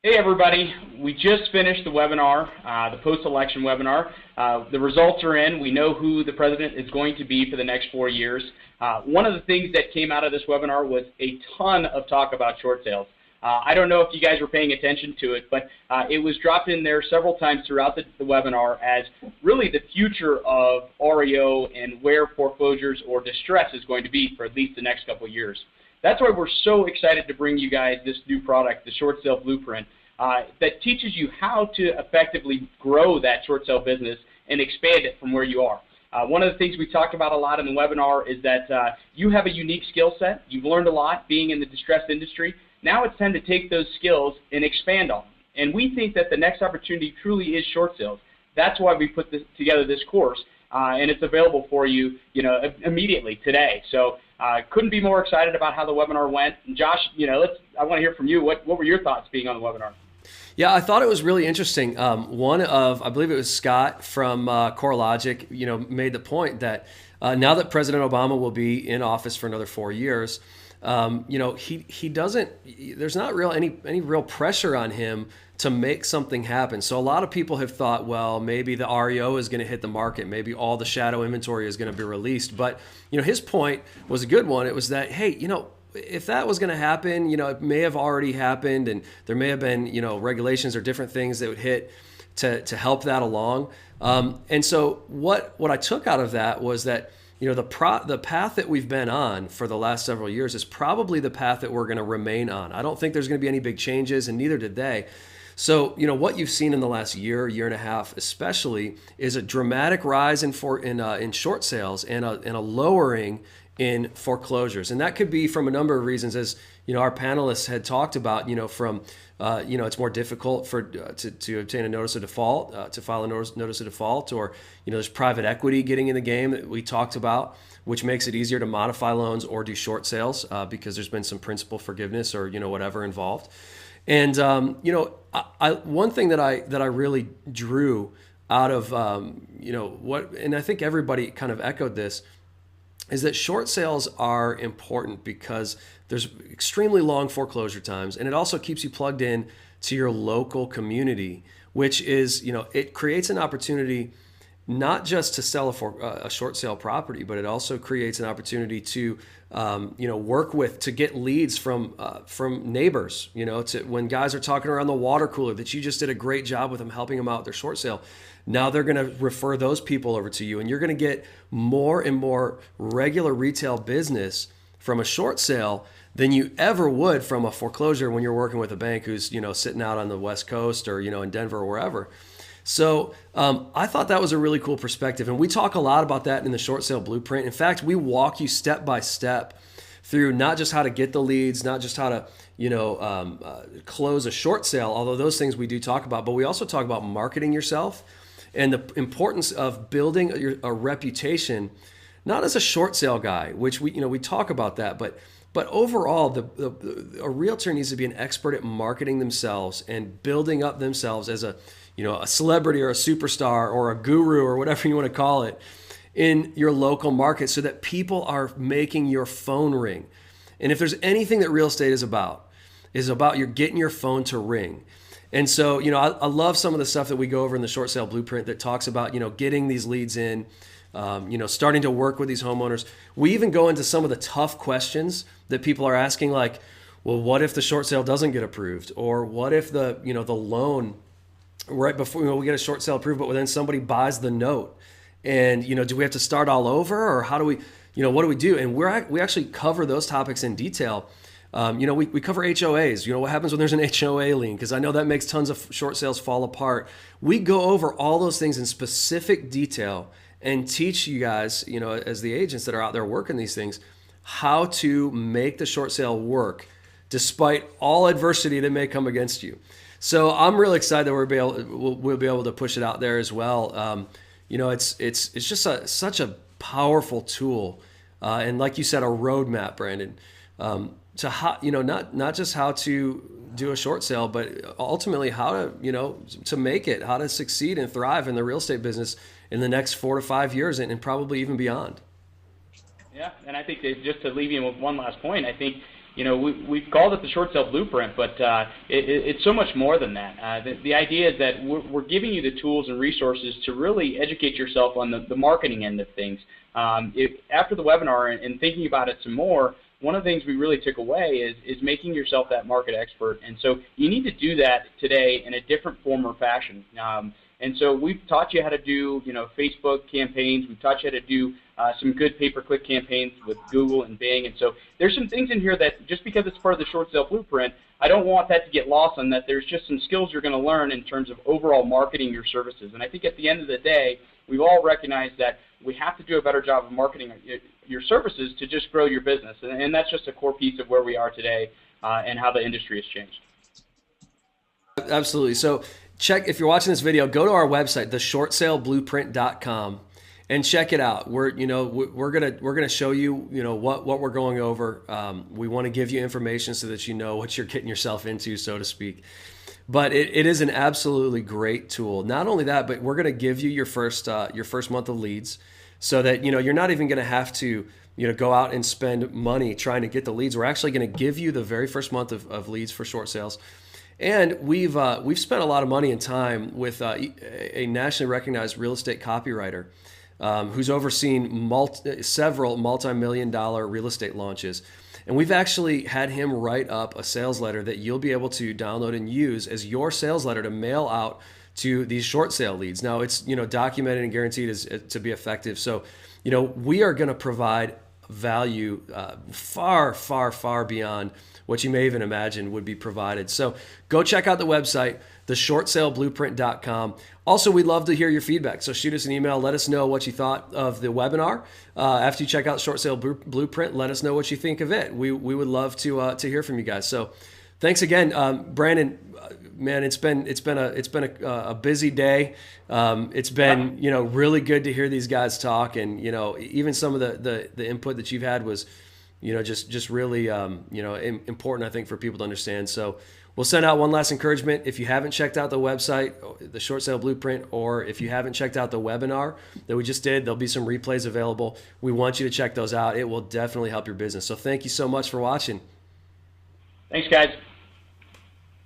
Hey everybody, we just finished the webinar, the post-election webinar. The results are in. We know who the president is going to be for the next 4 years. One of the things that came out of this webinar was a ton of talk about short sales. I don't know if you guys were paying attention to it, but it was dropped in there several times throughout the webinar as really the future of REO and where foreclosures or distress is going to be for at least the next couple of years. That's why we're so excited to bring you guys this new product, the Short Sale Blueprint, that teaches you how to effectively grow that short sale business and expand it from where you are. One of the things we talked about a lot in the webinar is that you have a unique skill set. You've learned a lot being in the distressed industry. Now it's time to take those skills and expand on them. And we think that the next opportunity truly is short sales. That's why we put together this course, and it's available for you, immediately today. So couldn't be more excited about how the webinar went. And Josh, I want to hear from you. What were your thoughts being on the webinar? Yeah, I thought it was really interesting. I believe it was Scott from CoreLogic, made the point that now that President Obama will be in office for another 4 years, he doesn't. There's not any real pressure on him to make something happen. So a lot of people have thought, well, maybe the REO is going to hit the market, maybe all the shadow inventory is going to be released. But his point was a good one. It was that, hey, if that was going to happen, it may have already happened, and there may have been, regulations or different things that would hit to help that along. And so what I took out of that was that, the path that we've been on for the last several years is probably the path that we're going to remain on. I don't think there's going to be any big changes, and neither did they. So, what you've seen in the last year and a half especially is a dramatic rise in short sales and a lowering in foreclosures. And that could be from a number of reasons, as our panelists had talked about, from it's more difficult to obtain a notice of default, to file a notice of default, or there's private equity getting in the game that we talked about, which makes it easier to modify loans or do short sales because there's been some principal forgiveness or whatever involved. And one thing that I really drew out of and I think everybody kind of echoed this, is that short sales are important because there's extremely long foreclosure times, and it also keeps you plugged in to your local community, which is, it creates an opportunity not just to sell a short sale property, but it also creates an opportunity to, to get leads from neighbors, when guys are talking around the water cooler that you just did a great job with them, helping them out with their short sale. Now they're going to refer those people over to you, and you're going to get more and more regular retail business from a short sale than you ever would from a foreclosure when you're working with a bank who's, sitting out on the West Coast or, in Denver or wherever. So I thought that was a really cool perspective. And we talk a lot about that in the Short Sale Blueprint. In fact, we walk you step by step through not just how to get the leads, not just how to, close a short sale, although those things we do talk about, but we also talk about marketing yourself and the importance of building a reputation, not as a short sale guy, which we talk about that, but overall, a realtor needs to be an expert at marketing themselves and building up themselves as a celebrity or a superstar or a guru or whatever you want to call it in your local market, so that people are making your phone ring. And if there's anything that real estate is about you're getting your phone to ring. And so, I love some of the stuff that we go over in the Short Sale Blueprint that talks about, getting these leads in, starting to work with these homeowners. We even go into some of the tough questions that people are asking, like, well, what if the short sale doesn't get approved? Or what if the loan right before we get a short sale approved, but then somebody buys the note? And, do we have to start all over, or how do we, what do we do? And we actually cover those topics in detail. We cover HOAs, what happens when there's an HOA lien, because I know that makes tons of short sales fall apart. We go over all those things in specific detail and teach you guys, as the agents that are out there working these things, how to make the short sale work despite all adversity that may come against you. So I'm really excited that we'll be able to push it out there as well. It's just such a powerful tool, and like you said, a roadmap, Brandon. To how, not just how to do a short sale, but ultimately how to, to make it, how to succeed and thrive in the real estate business in the next 4 to 5 years and probably even beyond. Yeah, and I think that just to leave you with one last point, I think, we've called it the short sale blueprint, but it's so much more than that. The idea is that we're giving you the tools and resources to really educate yourself on the marketing end of things. After the webinar and thinking about it some more, one of the things we really took away is making yourself that market expert. And so you need to do that today in a different form or fashion. And so we've taught you how to do, Facebook campaigns. We've taught you how to do some good pay-per-click campaigns with Google and Bing. And so there's some things in here that just because it's part of the short sale blueprint, I don't want that to get lost on that. There's just some skills you're going to learn in terms of overall marketing your services. And I think at the end of the day, we've all recognized that we have to do a better job of marketing your services to just grow your business. And that's just a core piece of where we are today and how the industry has changed. Absolutely. So if you're watching this video, go to our website, theshortsaleblueprint.com, and check it out. We're gonna show you, what we're going over. We want to give you information so that you know what you're getting yourself into, so to speak. But it is an absolutely great tool. Not only that, but we're gonna give you your first month of leads, so that you're not even gonna have to go out and spend money trying to get the leads. We're actually gonna give you the very first month of leads for short sales. And we've spent a lot of money and time with a nationally recognized real estate copywriter who's overseen several multi-million-dollar real estate launches. And we've actually had him write up a sales letter that you'll be able to download and use as your sales letter to mail out to these short sale leads. Now, it's documented and guaranteed to be effective. So, we are going to provide value far, far, far beyond what you may even imagine would be provided. So go check out the website, theshortsaleblueprint.com. Also, we'd love to hear your feedback. So shoot us an email. Let us know what you thought of the webinar. After you check out Short Sale Blueprint, let us know what you think of it. We would love to hear from you guys. So thanks again, Brandon. Man, it's been a busy day. It's been really good to hear these guys talk, and even some of the input that you've had was just really important, I think, for people to understand. So we'll send out one last encouragement. If you haven't checked out the website, the Short Sale Blueprint, or if you haven't checked out the webinar that we just did, there'll be some replays available. We want you to check those out. It will definitely help your business. So thank you so much for watching. Thanks, guys.